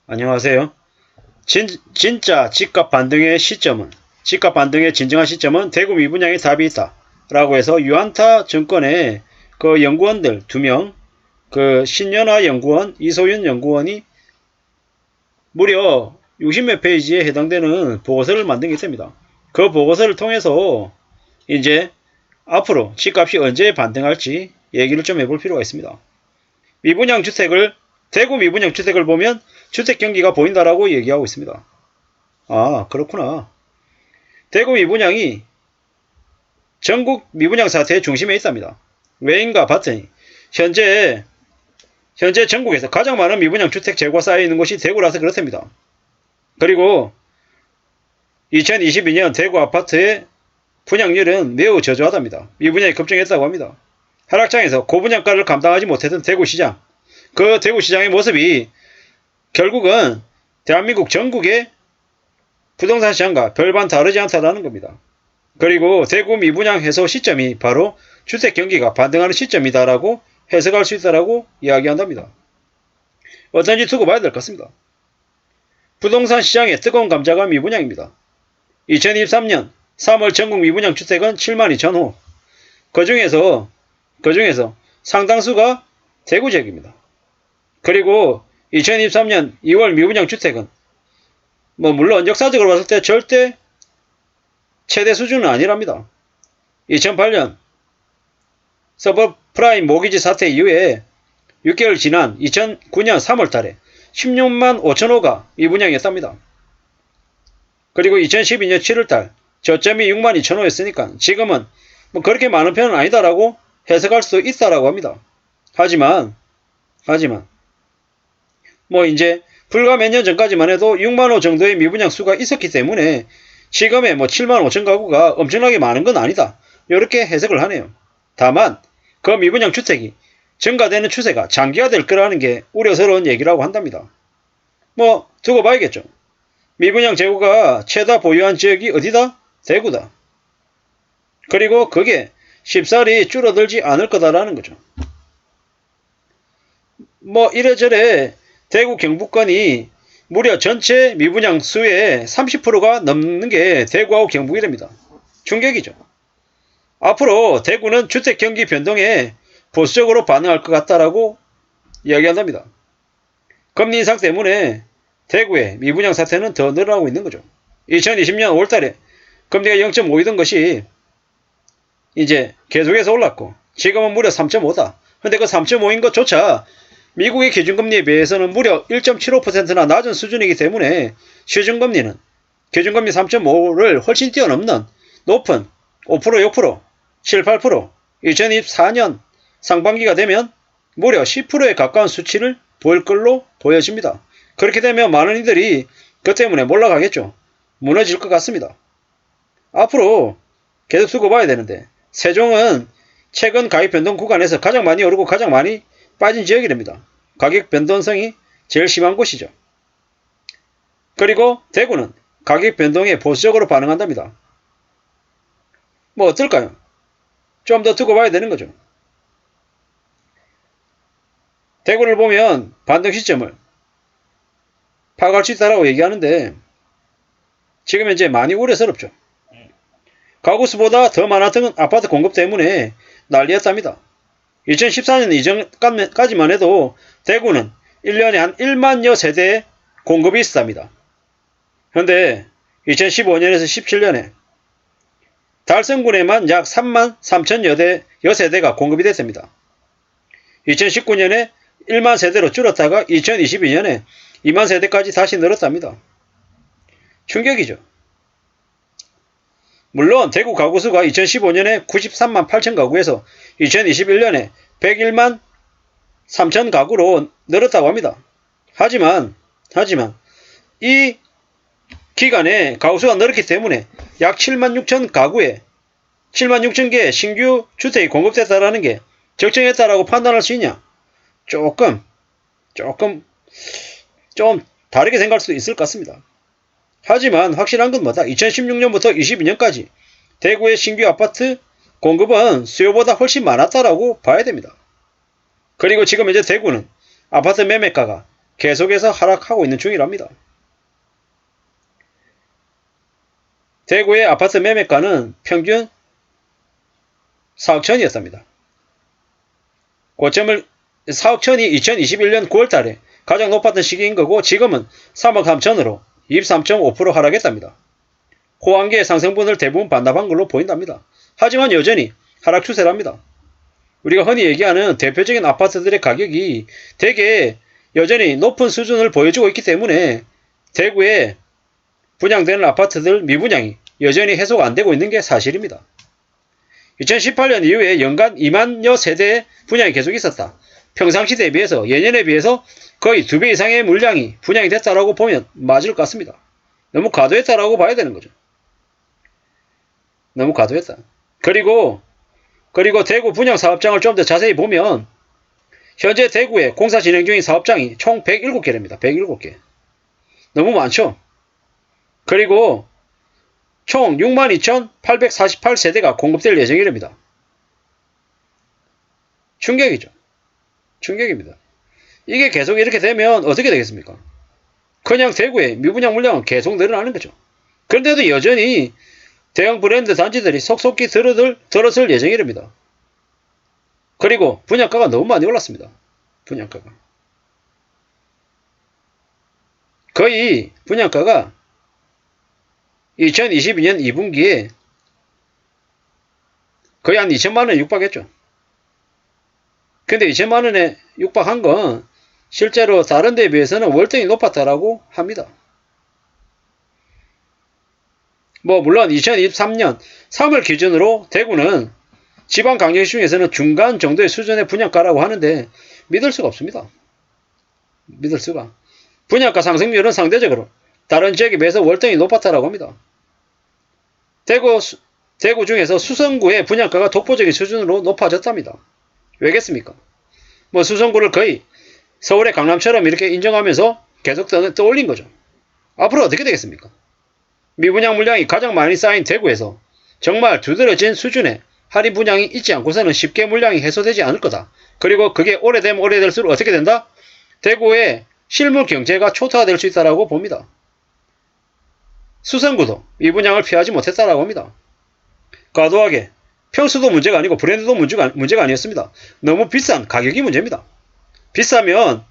안녕하세요. 진짜 집값 반등의 시점은, 집값 반등의 진정한 시점은 대구 미분양의 답이 있다 라고 해서 유안타 증권의 그 연구원들 2명, 그 신연아 연구원, 이소윤 연구원이 무려 60몇 페이지에 해당되는 보고서를 만든 게 있습니다. 그 보고서를 통해서 이제 앞으로 집값이 언제 반등할지 얘기를 좀 해볼 필요가 있습니다. 미분양 주택을, 대구 미분양 주택을 보면 주택 경기가 보인다라고 얘기하고 있습니다. 아, 그렇구나. 대구 미분양이 전국 미분양 사태의 중심에 있답니다. 왜인가 봤더니 현재 전국에서 가장 많은 미분양 주택 재고가 쌓여 있는 곳이 대구라서 그렇답니다. 그리고 2022년 대구 아파트의 분양률은 매우 저조하답니다. 미분양이 급증했다고 합니다. 하락장에서 고분양가를 감당하지 못했던 대구시장, 그 대구시장의 모습이 결국은 대한민국 전국의 부동산 시장과 별반 다르지 않다라는 겁니다. 그리고 대구 미분양 해소 시점이 바로 주택 경기가 반등하는 시점이다라고 해석할 수 있다라고 이야기한답니다. 어떤지 두고 봐야 될 것 같습니다. 부동산 시장의 뜨거운 감자가 미분양입니다. 2023년 3월 전국 미분양 주택은 72,000호. 그 중에서 상당수가 대구 지역입니다. 그리고 2023년 2월 미분양 주택은 물론 역사적으로 봤을 때 절대 최대 수준은 아니랍니다. 2008년 서브프라임 모기지 사태 이후에 6개월 지난 2009년 3월 달에 16만 5천호가 미분양이었답니다. 그리고 2012년 7월 달 저점이 6만 2천호였으니까 지금은 그렇게 많은 편은 아니다라고 해석할 수도 있다라고 합니다. 하지만 이제 불과 몇 년 전까지만 해도 6만호 정도의 미분양 수가 있었기 때문에 지금의 7만 5천 가구가 엄청나게 많은 건 아니다. 이렇게 해석을 하네요. 다만 그 미분양 주택이 증가되는 추세가 장기화될 거라는 게 우려스러운 얘기라고 한답니다. 두고 봐야겠죠. 미분양 재고가 최다 보유한 지역이 어디다? 대구다. 그리고 그게 쉽사리 줄어들지 않을 거다라는 거죠. 이래저래 대구 경북권이 무려 전체 미분양 수의 30%가 넘는 게 대구하고 경북이랍니다. 충격이죠. 앞으로 대구는 주택 경기 변동에 보수적으로 반응할 것 같다라고 이야기한답니다. 금리 인상 때문에 대구의 미분양 사태는 더 늘어나고 있는 거죠. 2020년 5월달에 금리가 0.5이던 것이 이제 계속해서 올랐고 지금은 무려 3.5다. 근데 그 3.5인 것조차 미국의 기준금리에 비해서는 무려 1.75%나 낮은 수준이기 때문에 시중금리는 기준금리 3.5를 훨씬 뛰어넘는 높은 5%, 6%, 7, 8% 2024년 상반기가 되면 무려 10%에 가까운 수치를 보일 걸로 보여집니다. 그렇게 되면 많은 이들이 그 때문에 몰락하겠죠. 무너질 것 같습니다. 앞으로 계속 두고 봐야 되는데 세종은 최근 가격 변동 구간에서 가장 많이 오르고 가장 많이 빠진 지역이랍니다. 가격 변동성이 제일 심한 곳이죠. 그리고 대구는 가격 변동에 보수적으로 반응한답니다. 어떨까요? 좀 더 두고 봐야 되는 거죠. 대구를 보면 반등 시점을 파악할 수 있다라고 얘기하는데 지금 현재 많이 우려스럽죠. 가구 수보다 더 많았던 아파트 공급 때문에 난리였답니다. 2014년 이전까지만 해도 대구는 1년에 한 1만여 세대의 공급이 있었답니다. 그런데 2015년에서 17년에 달성군에만 약 3만 3천여 세대가 공급이 됐습니다. 2019년에 1만 세대로 줄었다가 2022년에 2만 세대까지 다시 늘었답니다. 충격이죠. 물론 대구 가구 수가 2015년에 93만 8천 가구에서 2021년에 101만 3천 가구로 늘었다고 합니다. 하지만 이 기간에 가구 수가 늘었기 때문에 약 7만 6천 가구에 7만 6천 개의 신규 주택이 공급됐다라는 게 적정했다라고 판단할 수 있냐? 조금 좀 다르게 생각할 수도 있을 것 같습니다. 하지만 확실한 건 뭐다? 2016년부터 22년까지 대구의 신규 아파트 공급은 수요보다 훨씬 많았다라고 봐야 됩니다. 그리고 지금 이제 대구는 아파트 매매가가 계속해서 하락하고 있는 중이랍니다. 대구의 아파트 매매가는 평균 4억 천이었답니다. 고점을 4억 천이 2021년 9월달에 가장 높았던 시기인 거고 지금은 3억 3천으로 23.5% 하락했답니다. 호황기의 상승분을 대부분 반납한 걸로 보인답니다. 하지만 여전히 하락 추세랍니다. 우리가 흔히 얘기하는 대표적인 아파트들의 가격이 대개 여전히 높은 수준을 보여주고 있기 때문에 대구에 분양되는 아파트들 미분양이 여전히 해소가 안 되고 있는 게 사실입니다. 2018년 이후에 연간 2만여 세대의 분양이 계속 있었다. 평상시 대비해서 예년에 비해서 거의 2배 이상의 물량이 분양이 됐다라고 보면 맞을 것 같습니다. 너무 과도했다라고 봐야 되는 거죠. 너무 과도했다. 그리고 대구 분양 사업장을 좀 더 자세히 보면 현재 대구에 공사 진행 중인 사업장이 총 107개랍니다. 107개. 너무 많죠? 그리고 총 62,848세대가 공급될 예정이랍니다. 충격이죠. 충격입니다. 이게 계속 이렇게 되면 어떻게 되겠습니까? 그냥 대구의 미분양 물량은 계속 늘어나는 거죠. 그런데도 여전히 대형 브랜드 단지들이 속속히 들어설 예정이랍니다. 그리고 분양가가 너무 많이 올랐습니다. 분양가가. 거의 분양가가 2022년 2분기에 거의 한 2천만원에 육박했죠. 근데 2천만원에 육박한 건 실제로 다른 데에 비해서는 월등히 높았다라고 합니다. 물론 2023년 3월 기준으로 대구는 지방강력시 중에서는 중간 정도의 수준의 분양가라고 하는데 믿을 수가 없습니다. 믿을 수가. 분양가 상승률은 상대적으로 다른 지역에 비해서 월등히 높았다라고 합니다. 대구 중에서 수성구의 분양가가 독보적인 수준으로 높아졌답니다. 왜겠습니까? 수성구를 거의 서울의 강남처럼 이렇게 인정하면서 계속 떠올린 거죠. 앞으로 어떻게 되겠습니까? 미분양 물량이 가장 많이 쌓인 대구에서 정말 두드러진 수준의 할인 분양이 있지 않고서는 쉽게 물량이 해소되지 않을 거다. 그리고 그게 오래되면 오래될수록 어떻게 된다? 대구의 실물 경제가 초토화될 수 있다고 봅니다. 수성구도 미분양을 피하지 못했다고 합니다. 과도하게 평수도 문제가 아니고 브랜드도 문제가 아니었습니다. 너무 비싼 가격이 문제입니다. 비싸면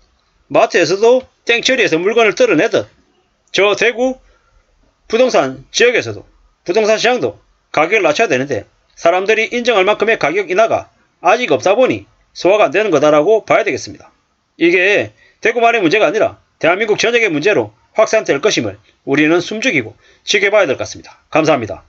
마트에서도 땡처리에서 물건을 떨어내듯 저 대구 부동산 지역에서도 부동산 시장도 가격을 낮춰야 되는데 사람들이 인정할 만큼의 가격 인하가 아직 없다 보니 소화가 안 되는 거다라고 봐야 되겠습니다. 이게 대구만의 문제가 아니라 대한민국 전역의 문제로 확산될 것임을 우리는 숨죽이고 지켜봐야 될 것 같습니다. 감사합니다.